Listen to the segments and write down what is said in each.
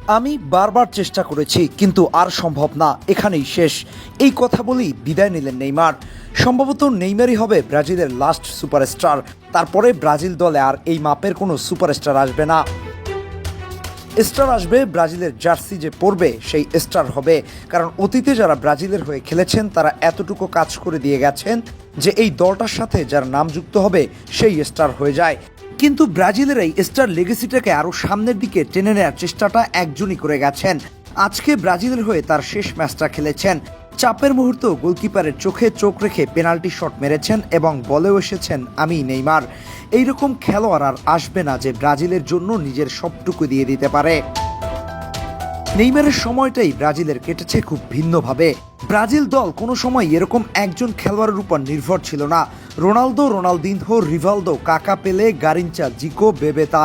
আমি বারবার চেষ্টা করেছি কিন্তু আর সম্ভব না, এখানেই শেষ। এই কথা বলেই বিদায় নিলেন নেইমার। সম্ভবত নেইমারই হবে ব্রাজিলের লাস্ট সুপারস্টার। তারপরে ব্রাজিল দলে আর এই মাপের কোনো সুপারস্টার আসবে না। স্টার আসবে ব্রাজিলের জার্সি যে পরবে সেই স্টার হবে, কারণ অতীতে যারা ব্রাজিলের হয়ে খেলেছেন তারা এতটুকু কাজ করে দিয়ে গেছেন যে এই দলটার সাথে যার নাম যুক্ত হবে সেই স্টার হয়ে যায়। কিন্তু ব্রাজিলের এই স্টার লেগেসিটাকে আরও সামনের দিকে টেনে নেওয়ার চেষ্টাটা একজনই করে গেছেন। আজকে ব্রাজিলের হয়ে তার শেষ ম্যাচটা খেলেছেন। চাপের মুহূর্তে গোলকিপারের চোখে চোখ রেখে পেনাল্টি শট মেরেছেন এবং বলেও এসেছেন আমি নেইমার। এইরকম খেলোয়াড় আর আসবে না যে ব্রাজিলের জন্য নিজের সবটুকু দিয়ে দিতে পারে। নেইমারের সময়টাই ব্রাজিলের কেটেছে খুব ভিন্নভাবে। ব্রাজিল দল কোনো সময় এরকম একজন খেলোয়াড়ের উপর নির্ভর ছিল না। রোনালদো, রোনালদিনহো, রিভালদো, কাকা, পেলে, গারিনচা, জিকো, বেবেতা,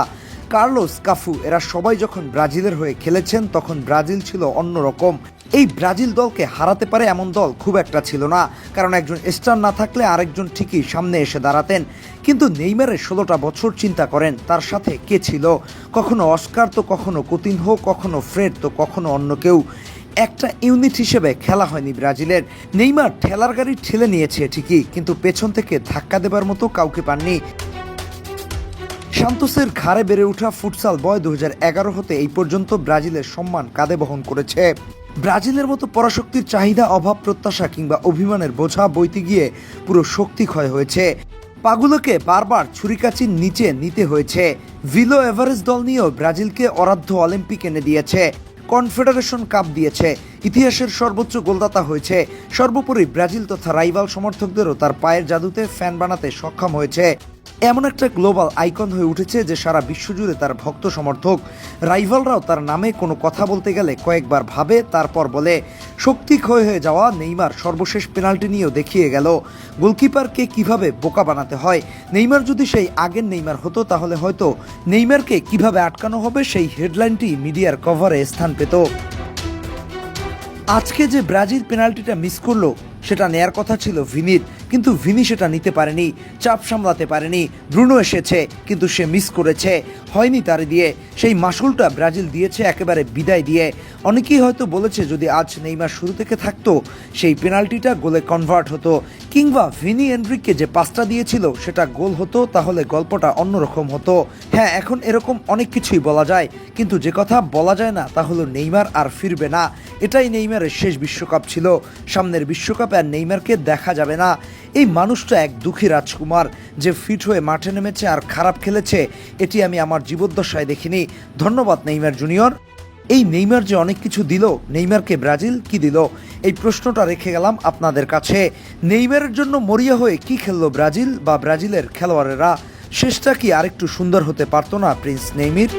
কার্লোস, কাফু এরা সবাই যখন ব্রাজিলের হয়ে খেলেছেন তখন ব্রাজিল ছিল অন্যরকম। এই ব্রাজিল দলকে হারাতে পারে এমন দল খুব একটা ছিল না, কারণ একজন স্টার না থাকলে আরেকজন ঠিকই সামনে এসে দাঁড়াতেন। কিন্তু নেইমারের 16টা বছর চিন্তা করেন তার সাথে কে ছিল। কখনো অস্কার তো কখনো কুতিনহো, কখনো ফ্রেড তো কখনো অন্য কেউ। একটা ইউনিট হিসেবে খেলা হয়নি ব্রাজিলের। নেইমার ঠেলার গাড়ি ঠেলে নিয়েছে ঠিকই, কিন্তু পেছন থেকে ধাক্কা দেবার মতো কাউকে পাননি। সান্তোসের ঘাড়ে বেড়ে ওঠা ফুটসাল বয় 2011 হতে এই পর্যন্ত ব্রাজিলের সম্মান কাঁধে বহন করেছে। ব্রাজিলের মতো পরাশক্তির চাহিদা, অভাব, প্রত্যাশা কিংবা অভিমানের বোঝা বইতে গিয়ে পুরো শক্তি ক্ষয় হয়েছে। পাগুলোকে বারবার ছুরিকাচির নিচে নিতে হয়েছে। ভিলো এভারেস্ট দল নিয়েও ব্রাজিলকে অরাধ্য অলিম্পিক এনে দিয়েছে, কনফেডারেশন কাপ দিয়েছে, ইতিহাসের সর্বোচ্চ গোলদাতা হয়েছে। সর্বোপরি ব্রাজিল তথা রাইভাল সমর্থকদেরও তার পায়ের জাদুতে ফ্যান বানাতে সক্ষম হয়েছে। এমন একটা গ্লোবাল আইকন হয়ে উঠেছে যে সারা বিশ্বজুড়ে তার ভক্ত সমর্থক। রাইভালরাও তার নামে কোনো কথা বলতে গেলে কয়েকবার ভাবে তারপর বলে। শক্তি ক্ষয় হয়ে যাওয়া নেইমার সর্বশেষ পেনাল্টি নিয়েও দেখিয়ে গেল গোলকিপারকে কিভাবে বোকা বানাতে হয়। নেইমার যদি সেই আগের নেইমার হতো তাহলে হয়তো নেইমারকে কিভাবে আটকানো হবে সেই হেডলাইনটি মিডিয়ার কভারে স্থান পেত। আজকে যে ব্রাজিল পেনাল্টিটা মিস করলো সেটা নেয়ার কথা ছিল ভিনির, কিন্তু ভিনি সেটা নিতে পারেনি, চাপ সামলাতে পারেনি। ব্রুনো এসেছে কিন্তু সে মিস করেছে, হয়নি তার দিয়ে। সেই মাসুলটা ব্রাজিল দিয়েছে একেবারে বিদায় দিয়ে। অনেকেই হয়তো বলেছে যদি আজ নেইমার শুরু থেকে থাকতো সেই পেনাল্টিটা গোলে কনভার্ট হতো, কিংবা ভিনি এনরিককে যে পাসটা দিয়েছিল সেটা গোল হতো, তাহলে গল্পটা অন্যরকম হতো। হ্যাঁ, এখন এরকম অনেক কিছুই বলা যায়, কিন্তু যে কথা বলা যায় না তা হলো নেইমার আর ফিরবে না। এটাই নেইমারের শেষ বিশ্বকাপ ছিল। সামনের বিশ্বকাপে আর নেইমারকে দেখা যাবে না। এই মানুষটা এক দুঃখী রাজকুমার যে ফিট হয়ে মাঠে নেমেছে আর খারাপ খেলেছে, এটি আমি আমার জীবদ্দশায় দেখিনি। ধন্যবাদ নেইমার জুনিয়র। এই নেইমার যে অনেক কিছু দিল, নেইমারকে ব্রাজিল কি দিল, এই প্রশ্নটা রেখে গেলাম আপনাদের কাছে। নেইমারের জন্য মরিয়া হয়ে কি খেললো ব্রাজিল বা ব্রাজিলের খেলোয়াড়েরা? শেষটা কি আরেকটু সুন্দর হতে পারতো না প্রিন্স নেইমির?